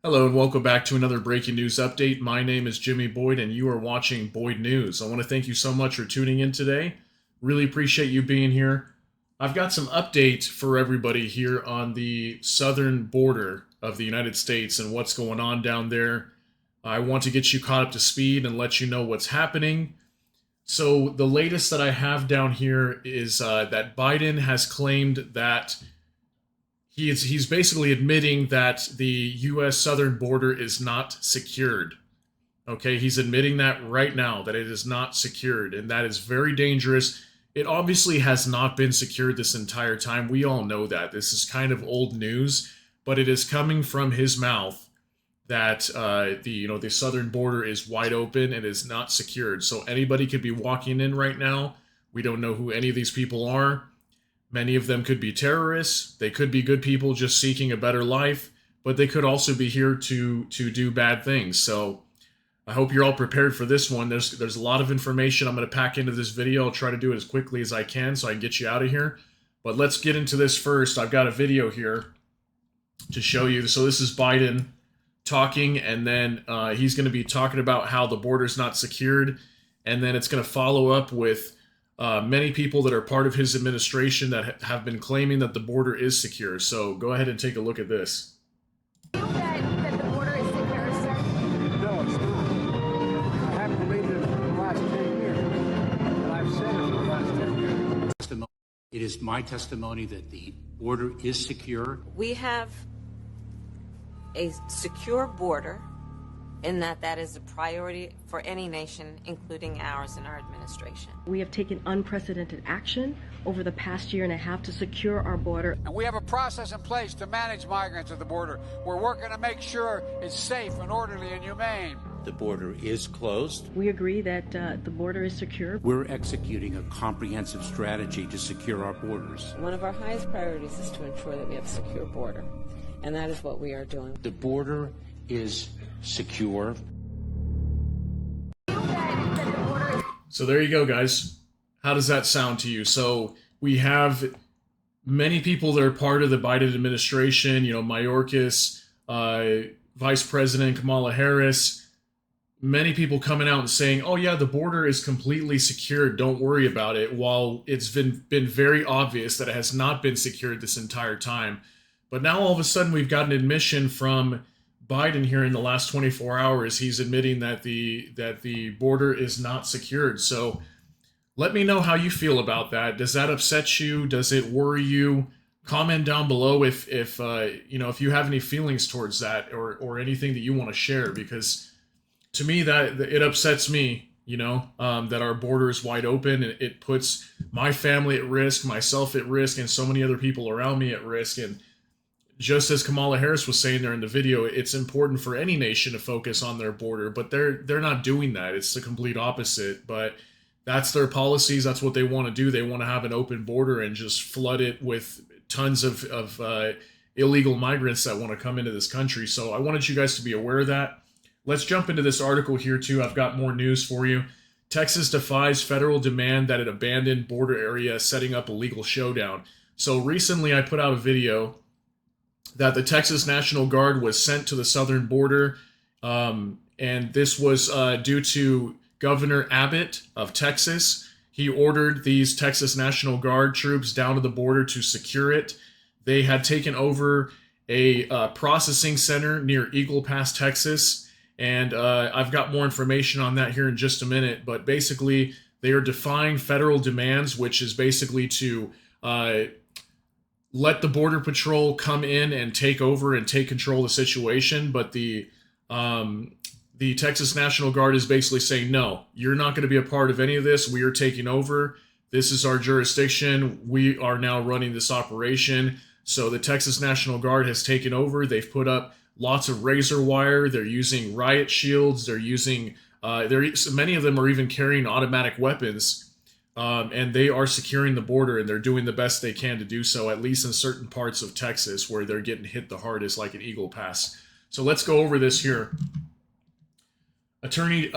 Hello and welcome back to another breaking news update. My name is Jimmy Boyd and you are watching Boyd News. I want to thank you so much for tuning in today. Really appreciate you being here. I've got some update for everybody here on the southern border of the United States and what's going on down there. I want to get you caught up to speed and let you know what's happening. So the latest that I have down here is that Biden has claimed that he's basically admitting that the U.S. southern border is not secured. Okay, he's admitting that right now that it is not secured, and that is very dangerous. It obviously has not been secured this entire time. We all know that. This is kind of old news, but it is coming from his mouth that the southern border is wide open and is not secured. So anybody could be walking in right now. We don't know who any of these people are. Many of them could be terrorists. They could be good people just seeking a better life, but they could also be here to do bad things. So I hope you're all prepared for this one. There's a lot of information I'm going to pack into this video. I'll try to do it as quickly as I can so I can get you out of here. But let's get into this first. I've got a video here to show you. So this is Biden talking, and then he's going to be talking about how the border's not secured, and then it's going to follow up with many people that are part of his administration that have been claiming that the border is secure. So go ahead and take a look at this. You that the border is secure, sir? No, it's not. I haven't believed it for the last 10 years. And I've said it for the last 10 years. It is my testimony that the border is secure. We have a secure border in that is a priority for any nation, including ours and our administration. We have taken unprecedented action over the past year and a half to secure our border. And we have a process in place to manage migrants at the border. We're working to make sure it's safe and orderly and humane. The border is closed. We agree that the border is secure. We're executing a comprehensive strategy to secure our borders. One of our highest priorities is to ensure that we have a secure border, and that is what we are doing. The border is secure. So there you go, guys. How does that sound to you? So we have many people that are part of the Biden administration, Mayorkas, Vice President Kamala Harris, many people coming out and saying, oh yeah, the border is completely secured, don't worry about it, while it's been very obvious that it has not been secured this entire time. But now all of a sudden we've got an admission from Biden here in the last 24 hours. He's admitting that the border is not secured. So let me know how you feel about that. Does that upset you? Does it worry you? Comment down below if you have any feelings towards that or anything that you want to share, because to me that it upsets me, that our border is wide open, and it puts my family at risk, myself at risk, and so many other people around me at risk. And just as Kamala Harris was saying there in the video, it's important for any nation to focus on their border, but they're not doing that. It's the complete opposite. But that's their policies. That's what they want to do. They want to have an open border and just flood it with tons of illegal migrants that want to come into this country. So I wanted you guys to be aware of that. Let's jump into this article here too. I've got more news for you. Texas defies federal demand that it abandon border area, setting up a legal showdown. So recently I put out a video that the Texas National Guard was sent to the southern border, and this was due to Governor Abbott of Texas. He ordered these Texas National Guard troops down to the border to secure it. They had taken over a processing center near Eagle Pass, Texas, and I've got more information on that here in just a minute, but basically they are defying federal demands, which is basically to let the Border Patrol come in and take over and take control of the situation. But the Texas National Guard is basically saying, no, you're not going to be a part of any of this. We are taking over. This is our jurisdiction. We are now running this operation. So the Texas National Guard has taken over. They've put up lots of razor wire. They're using riot shields. They're using, many of them are even carrying automatic weapons. And they are securing the border, and they're doing the best they can to do so, at least in certain parts of Texas where they're getting hit the hardest, like at Eagle Pass. So let's go over this here. Attorney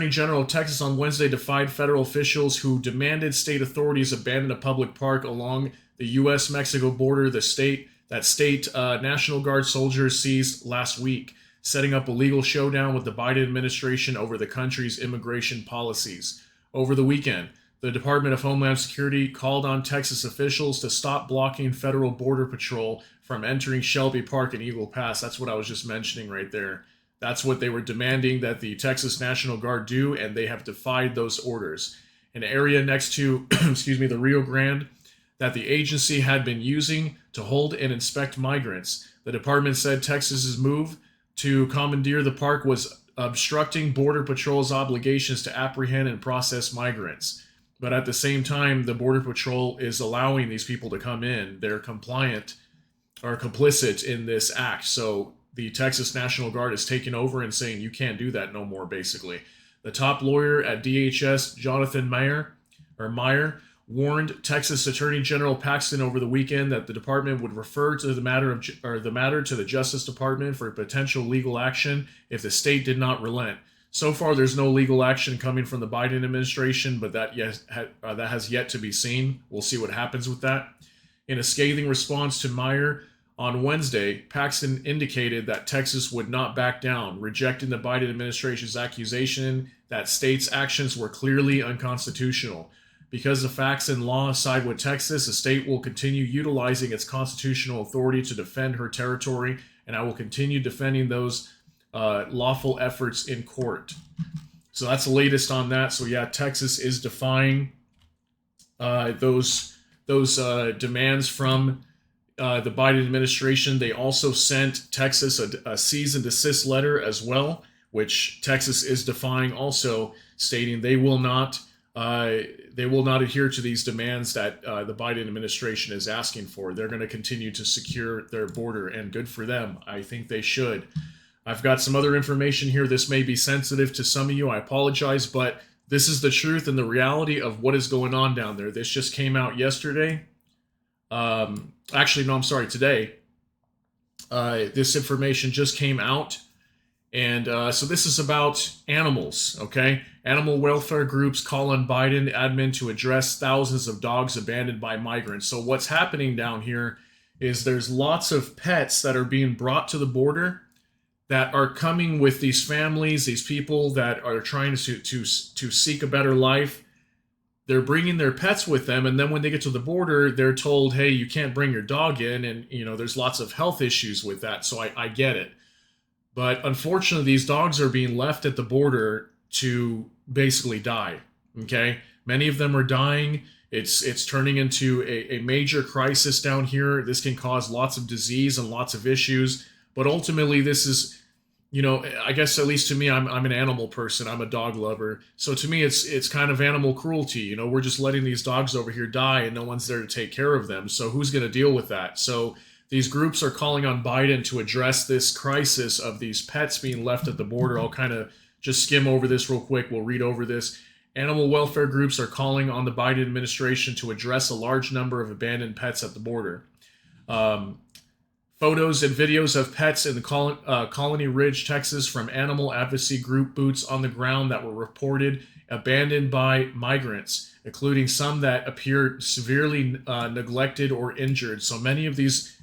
General of Texas on Wednesday defied federal officials who demanded state authorities abandon a public park along the U.S.-Mexico border, the state National Guard soldiers seized last week. setting up a legal showdown with the Biden administration over the country's immigration policies. Over the weekend, the Department of Homeland Security called on Texas officials to stop blocking federal border patrol from entering Shelby Park and Eagle Pass. That's what I was just mentioning right there. That's what they were demanding that the Texas National Guard do, and they have defied those orders. An area next to, the Rio Grande that the agency had been using to hold and inspect migrants. The department said Texas's move to commandeer the park was obstructing Border Patrol's obligations to apprehend and process migrants. But at the same time, the Border Patrol is allowing these people to come in. They're compliant or complicit in this act. So the Texas National Guard is taking over and saying, you can't do that no more, basically. The top lawyer at DHS, Jonathan Meyer, warned Texas Attorney General Paxton over the weekend that the department would refer to the matter to the Justice Department for potential legal action if the state did not relent. So far, there's no legal action coming from the Biden administration, but that has yet to be seen. We'll see what happens with that. In a scathing response to Meyer on Wednesday, Paxton indicated that Texas would not back down, rejecting the Biden administration's accusation that states' actions were clearly unconstitutional. Because the facts and law side with Texas, the state will continue utilizing its constitutional authority to defend her territory, and I will continue defending those lawful efforts in court. So that's the latest on that. So yeah, Texas is defying those demands from the Biden administration. They also sent Texas a cease and desist letter as well, which Texas is defying, also stating they will not adhere to these demands that the Biden administration is asking for. They're going to continue to secure their border, and good for them. I think they should. I've got some other information here. This may be sensitive to some of you. I apologize, but this is the truth and the reality of what is going on down there. This just came out yesterday. Today. This information just came out. And so this is about animals, okay? Animal welfare groups call on Biden admin to address thousands of dogs abandoned by migrants. So what's happening down here is there's lots of pets that are being brought to the border that are coming with these families, these people that are trying to seek a better life. They're bringing their pets with them, and then when they get to the border, they're told, hey, you can't bring your dog in, and there's lots of health issues with that, so I get it. But unfortunately, these dogs are being left at the border to basically die, okay? Many of them are dying. It's turning into a major crisis down here. This can cause lots of disease and lots of issues, but ultimately this is, I guess at least to me, I'm an animal person. I'm a dog lover. So to me, it's kind of animal cruelty. We're just letting these dogs over here die and no one's there to take care of them. So who's going to deal with that? So these groups are calling on Biden to address this crisis of these pets being left at the border. I'll kind of just skim over this real quick. We'll read over this. Animal welfare groups are calling on the Biden administration to address a large number of abandoned pets at the border. Photos and videos of pets in the Colony Ridge, Texas, from animal advocacy group Boots on the Ground that were reported abandoned by migrants, including some that appeared severely neglected or injured. So many of these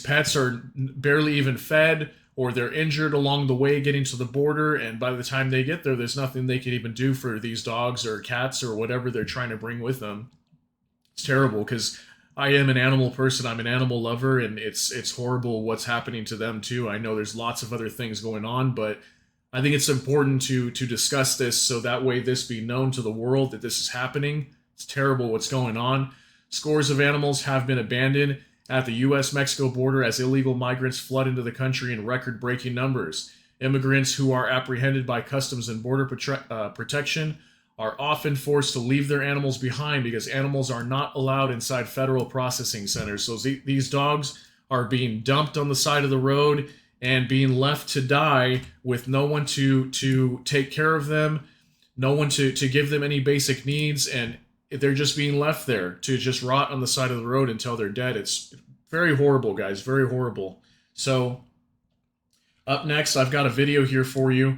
pets are barely even fed, or they're injured along the way getting to the border, and by the time they get there, there's nothing they can even do for these dogs or cats or whatever they're trying to bring with them. It's terrible, because I am an animal person. I'm an animal lover, and it's horrible what's happening to them too. I know there's lots of other things going on, but I think it's important to discuss this so that way this be known to the world that this is happening. It's terrible what's going on. Scores of animals have been abandoned at the U.S.-Mexico border as illegal migrants flood into the country in record-breaking numbers. Immigrants who are apprehended by Customs and Border Protection are often forced to leave their animals behind because animals are not allowed inside federal processing centers. So these dogs are being dumped on the side of the road and being left to die with no one to take care of them, no one to give them any basic needs, and they're just being left there to just rot on the side of the road until they're dead. It's very horrible, guys, very horrible. So up next, I've got a video here for you.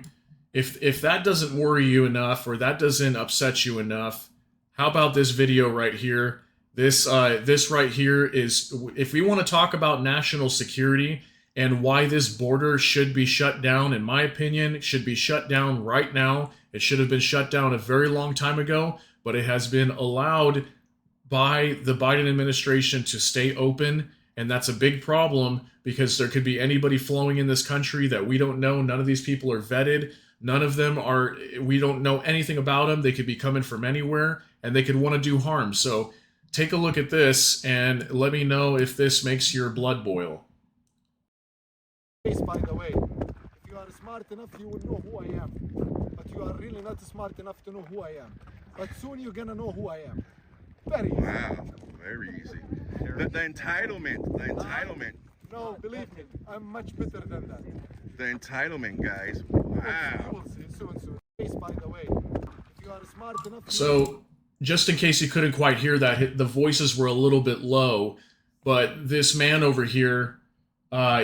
If that doesn't worry you enough, or that doesn't upset you enough, how about this video right here? This right here is, if we want to talk about national security, and why this border should be shut down, in my opinion. It should be shut down right now. It should have been shut down a very long time ago, but it has been allowed by the Biden administration to stay open, and that's a big problem because there could be anybody flowing in this country that we don't know. None of these people are vetted. None of them are, we don't know anything about them. They could be coming from anywhere, and they could want to do harm. So take a look at this and let me know if this makes your blood boil. By the way, if you are smart enough, you will know who I am. But you are really not smart enough to know who I am. But soon you're gonna know who I am. Very easy. Wow, very easy. The entitlement. No, believe me, I'm much better than that. The entitlement, guys. You Wow. will see soon. By the way, if you are smart enough. So, just in case you couldn't quite hear that, the voices were a little bit low, but this man over here,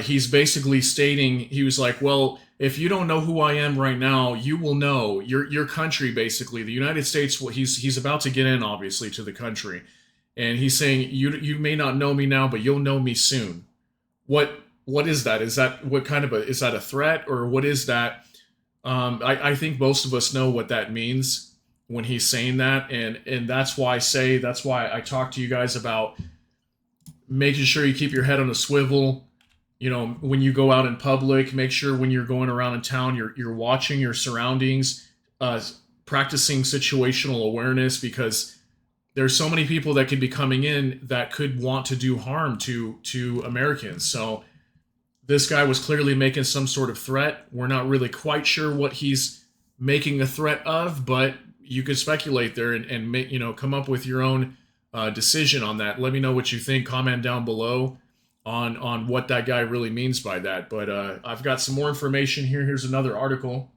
he's basically stating, he was like, well, if you don't know who I am right now, you will know. Your country, basically, the United States, well, he's about to get in, obviously, to the country. And he's saying, you may not know me now, but you'll know me soon. What is that? Is that what kind of is that a threat, or what is that? I think most of us know what that means when he's saying that, and that's why I talk to you guys about making sure you keep your head on a swivel. You know, when you go out in public, make sure when you're going around in town, you're watching your surroundings, practicing situational awareness, because there's so many people that could be coming in that could want to do harm to Americans. So this guy was clearly making some sort of threat. We're not really quite sure what he's making a threat of, but you could speculate there and make, come up with your own decision on that. Let me know what you think. Comment down below on what that guy really means by that. But I've got some more information here. Here's another article.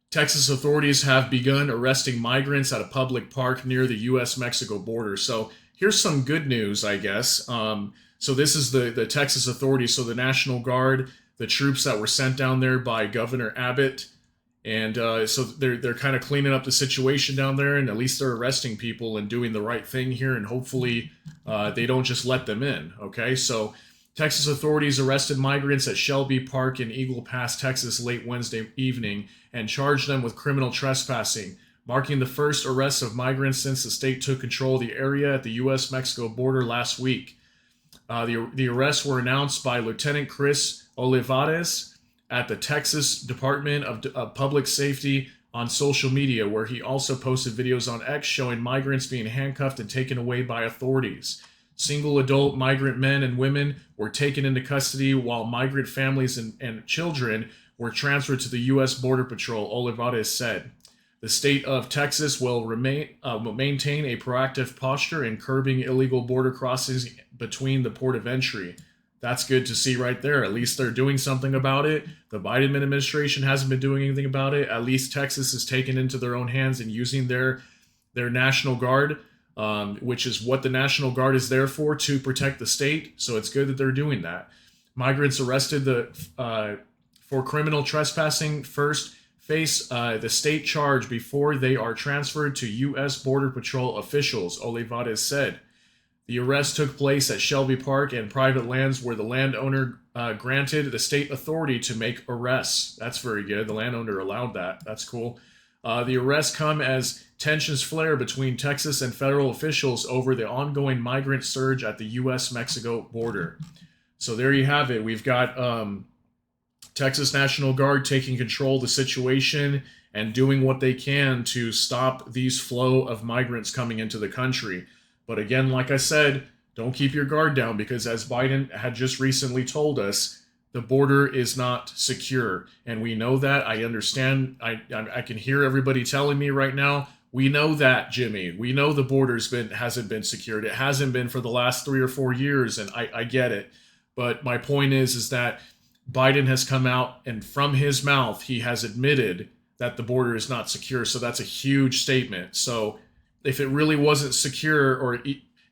Texas authorities have begun arresting migrants at a public park near the U.S.-Mexico border. So here's some good news, I guess. So this is the Texas authorities, so the National Guard, the troops that were sent down there by Governor Abbott. And so they're kind of cleaning up the situation down there, and at least they're arresting people and doing the right thing here, and hopefully they don't just let them in, okay? So Texas authorities arrested migrants at Shelby Park in Eagle Pass, Texas late Wednesday evening and charged them with criminal trespassing, marking the first arrest of migrants since the state took control of the area at the U.S.-Mexico border last week. The arrests were announced by Lieutenant Chris Olivares at the Texas Department of Public Safety on social media, where he also posted videos on X showing migrants being handcuffed and taken away by authorities. Single adult migrant men and women were taken into custody, while migrant families and children were transferred to the U.S. Border Patrol, Olivares said. The state of Texas will maintain a proactive posture in curbing illegal border crossings between the port of entry. That's good to see right there. At least they're doing something about it. The Biden administration hasn't been doing anything about it. At least Texas is taking into their own hands and using their National Guard, which is what the National Guard is there for, to protect the state. So it's good that they're doing that. Migrants arrested for criminal trespassing first face the state charge before they are transferred to U.S. Border Patrol officials, Olivares said. The arrest took place at Shelby Park and private lands where the landowner granted the state authority to make arrests. That's very good. The landowner allowed that. That's cool. The arrests come as tensions flare between Texas and federal officials over the ongoing migrant surge at the U.S.-Mexico border. So there you have it. We've got Texas National Guard taking control of the situation and doing what they can to stop these flow of migrants coming into the country. But again, like I said, don't keep your guard down, because as Biden had just recently told us, the border is not secure. And we know that. I understand. I can hear everybody telling me right now, we know that, Jimmy. We know the border's hasn't been secured. It hasn't been for the last 3 or 4 years, and I get it. But my point is that Biden has come out, and from his mouth, he has admitted that the border is not secure. So that's a huge statement. So if it really wasn't secure, or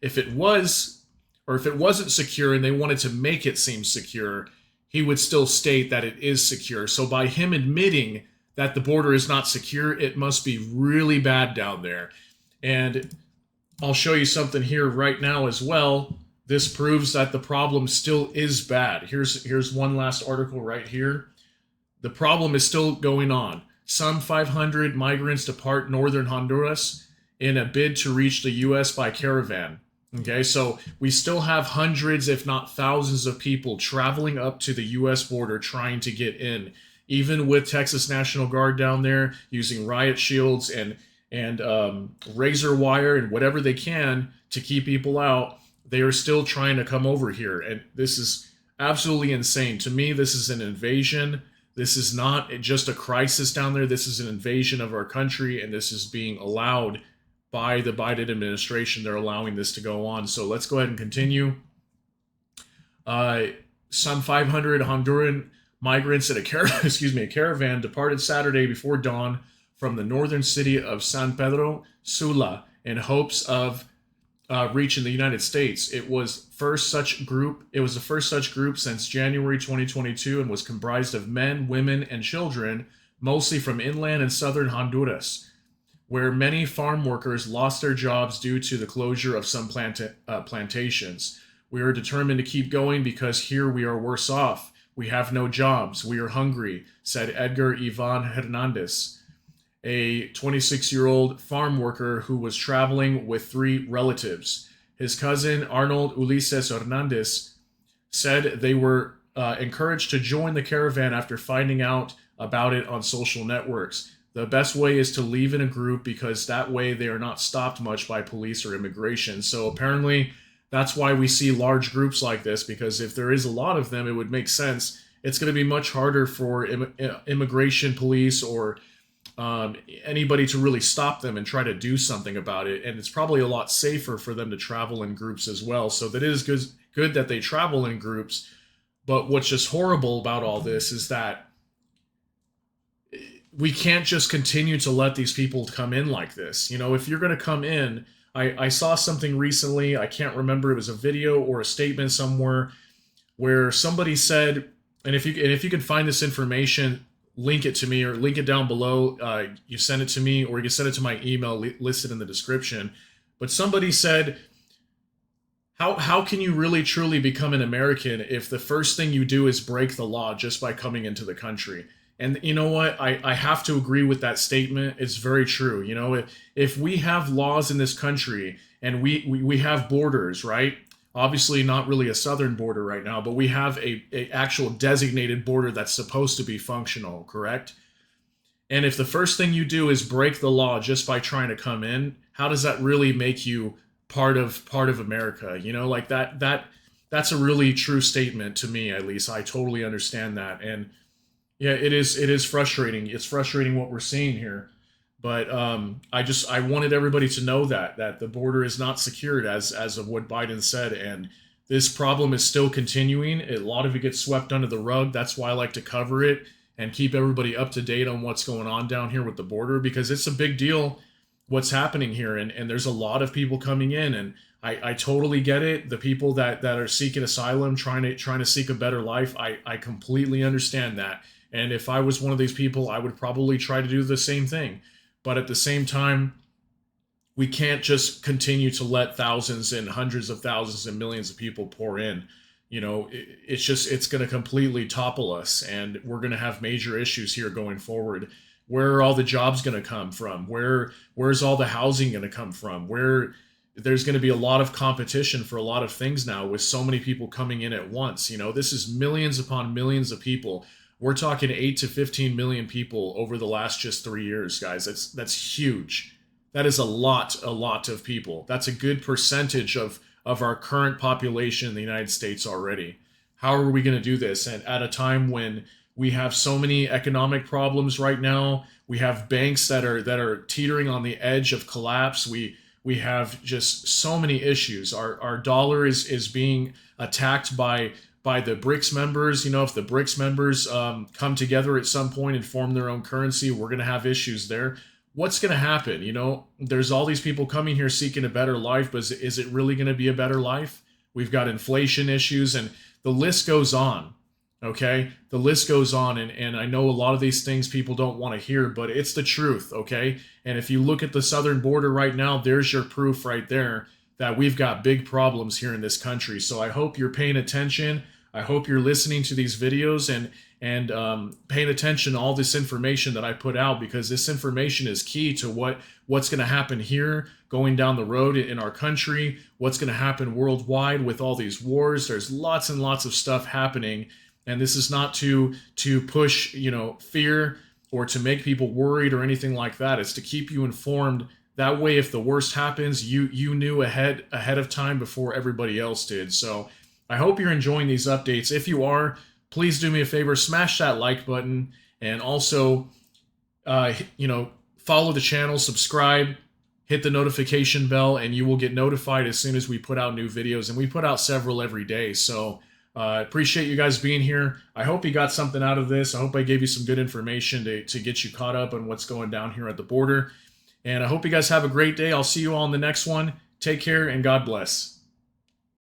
if it wasn't secure and they wanted to make it seem secure, he would still state that it is secure. So by him admitting that the border is not secure, it must be really bad down there. And I'll show you something here right now as well this proves that the problem still is bad. Here's one last article right here. The problem is still going on. Some 500 migrants depart northern Honduras in a bid to reach the U.S. by caravan. Okay, so we still have hundreds, if not thousands, of people traveling up to the U.S. border trying to get in, even with Texas National Guard down there using riot shields and razor wire and whatever they can to keep people out. They are still trying to come over here, and this is absolutely insane. To me, this is an invasion. This is not just a crisis down there. This is an invasion of our country, and this is being allowed by the Biden administration. They're allowing this to go on. So let's go ahead and continue. Some 500 Honduran migrants at a caravan departed Saturday before dawn from the northern city of San Pedro Sula in hopes of reaching the United States. It was the first such group since January 2022 and was comprised of men, women, and children, mostly from inland and southern Honduras, where many farm workers lost their jobs due to the closure of some plantations. We are determined to keep going because here we are worse off. We have no jobs. We are hungry, said Edgar Ivan Hernandez, a 26-year-old farm worker who was traveling with 3 relatives. His cousin, Arnold Ulises Hernandez, said they were encouraged to join the caravan after finding out about it on social networks. The best way is to leave in a group because that way they are not stopped much by police or immigration. So apparently that's why we see large groups like this, because if there is a lot of them, it would make sense. It's going to be much harder for immigration police or anybody to really stop them and try to do something about it. And it's probably a lot safer for them to travel in groups as well. So that is good that they travel in groups. But what's just horrible about all this is that we can't just continue to let these people come in like this. You know, if you're going to come in, I saw something recently, I can't remember, it was a video or a statement somewhere where somebody said, and if you can find this information, link it to me or link it down below. You send it to me, or you can send it to my email listed in the description. But somebody said, how can you really truly become an American if the first thing you do is break the law just by coming into the country? And you know what? I have to agree with that statement. It's very true. You know, if we have laws in this country and we have borders, right? Obviously not really a southern border right now, but we have a actual designated border that's supposed to be functional, correct? And if the first thing you do is break the law just by trying to come in, how does that really make you part of America? You know, like that's a really true statement to me, at least. I totally understand that. And yeah, it is frustrating. It's frustrating what we're seeing here. But I wanted everybody to know that the border is not secured as of what Biden said, and this problem is still continuing. A lot of it gets swept under the rug. That's why I like to cover it and keep everybody up to date on what's going on down here with the border, because it's a big deal what's happening here, and there's a lot of people coming in, and I totally get it. The people that are seeking asylum, trying to seek a better life, I completely understand that. And if I was one of these people, I would probably try to do the same thing. But at the same time, we can't just continue to let thousands and hundreds of thousands and millions of people pour in. You know, it's going to completely topple us, and we're going to have major issues here going forward. Where are all the jobs going to come from? Where's all the housing going to come from? There's going to be a lot of competition for a lot of things now with so many people coming in at once. You know, this is millions upon millions of people. We're talking 8 to 15 million people over the last just 3 years, guys. That's huge. That is a lot of people. That's a good percentage of our current population in the United States already. How are we going to do this? And at a time when we have so many economic problems right now, we have banks that are teetering on the edge of collapse. We have just so many issues. Our dollar is being attacked by the BRICS members. You know, if the BRICS members come together at some point and form their own currency, we're going to have issues there. What's going to happen? You know, there's all these people coming here seeking a better life, but is it really going to be a better life? We've got inflation issues, and the list goes on. Okay, the list goes on, and I know a lot of these things people don't want to hear, but it's the truth. Okay, and if you look at the southern border right now, there's your proof right there that we've got big problems here in this country. So I hope you're paying attention. I hope you're listening to these videos and paying attention to all this information that I put out, because this information is key to what's going to happen here going down the road in our country, what's going to happen worldwide with all these wars. There's lots and lots of stuff happening, and this is not to push, fear or to make people worried or anything like that. It's to keep you informed. That way, if the worst happens, you knew ahead of time before everybody else did. So I hope you're enjoying these updates. If you are, please do me a favor, smash that like button, and also, follow the channel, subscribe, hit the notification bell, and you will get notified as soon as we put out new videos. And we put out several every day. So I appreciate you guys being here. I hope you got something out of this. I hope I gave you some good information to get you caught up on what's going down here at the border. And I hope you guys have a great day. I'll see you all in the next one. Take care and God bless.